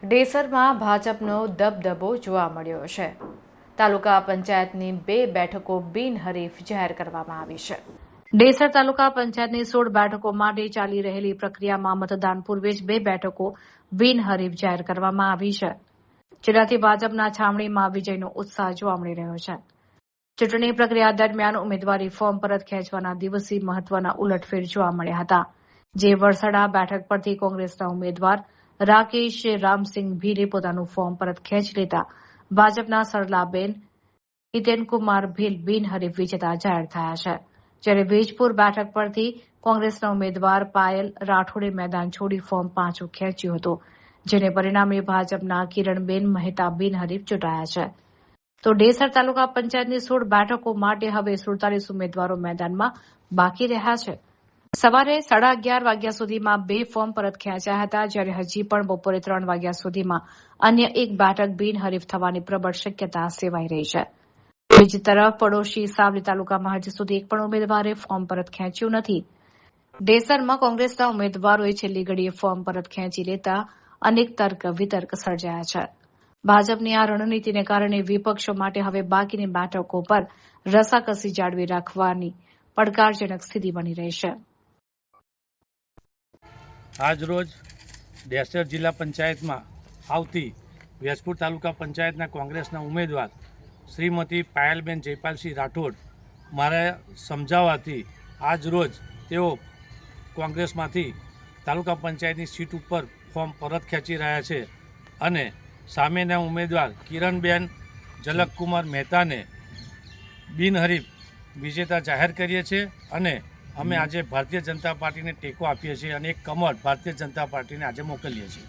ડેસરમાં ભાજપનો દબદબો જોવા મળ્યો છે। તાલુકા પંચાયતની 2 બેઠકો બિનહરીફ જાહેર કરવામાં આવી છે। ડેસર તાલુકા પંચાયતની 16 બેઠકો માટે ચાલી રહેલી પ્રક્રિયામાં મતદાન પૂર્વે જ 2 બેઠકો બિનહરીફ જાહેર કરવામાં આવી છે, જેનાથી ભાજપના છાવણીમાં વિજયનો ઉત્સાહ જોવા મળી રહ્યો છે। ચૂંટણી પ્રક્રિયા દરમિયાન ઉમેદવારી ફોર્મ પરત ખેંચવાના દિવસે મહત્વના ઉલટફેર જોવા મળ્યા હતા, જે વરસડા બેઠક પરથી કોંગ્રેસના ઉમેદવાર રાકેશ રામસિંહ ભીલે પોતાનું ફોર્મ પરત ખેંચી લેતા ભાજપના સરલાબેન હિતેનકુમાર ભીલ બિનહરીફ વિજેતા જાહેર થયા છે, જ્યારે વેજપુર બેઠક પરથી કોંગ્રેસના ઉમેદવાર પાયલ રાઠોડે મેદાન છોડી ફોર્મ પાછું ખેંચ્યું હતું, જેને પરિણામે ભાજપના કિરણબેન મહેતા બિનહરીફ ચૂંટાયા છે। તો ડેસર તાલુકા પંચાયતની 16 બેઠકો માટે હવે 47 ઉમેદવારો મેદાનમાં બાકી રહ્યા છે। સવારે 11:30 વાગ્યા સુધીમાં 2 ફોર્મ પરત ખેંચાયા હતા, જ્યારે હજી પણ બપોરે 3 વાગ્યા સુધીમાં અન્ય 1 બેઠક બિનહરીફ થવાની પ્રબળ શક્યતા સેવાઈ રહી છે। બીજી તરફ પડોશી સાવલી તાલુકામાં હજી સુધી એક પણ ઉમેદવારે ફોર્મ પરત ખેંચ્યું નથી। ડેસરમાં કોંગ્રેસના ઉમેદવારોએ છેલ્લી ઘડીએ ફોર્મ પરત ખેંચી લેતા અનેક તર્ક વિતર્ક સર્જાયા છે। ભાજપની આ રણનીતિને કારણે વિપક્ષો માટે હવે બાકીની બેઠકો પર રસાકસી જાળવી રાખવાની પડકારજનક સ્થિતિ બની રહી છે। આજરોજ ડેસર જિલ્લા પંચાયતમાં આવતી વેજપુર તાલુકા પંચાયતના કોંગ્રેસના ઉમેદવાર શ્રીમતી પાયલબેન જયપાલસિંહ રાઠોડ મારા સમજાવવાથી આજરોજ તેઓ કોંગ્રેસમાંથી તાલુકા પંચાયતની સીટ ઉપર ફોર્મ પરત ખેંચી રહ્યા છે અને સામેના ઉમેદવાર કિરણબેન ઝલકકુમાર મહેતાને બિનહરીફ વિજેતા જાહેર કરીએ છીએ અને અમે આજે ભારતીય જનતા પાર્ટીને ટેકો આપીએ છીએ અને એક કમળ ભારતીય જનતા પાર્ટીને આજે મોકલીએ છીએ।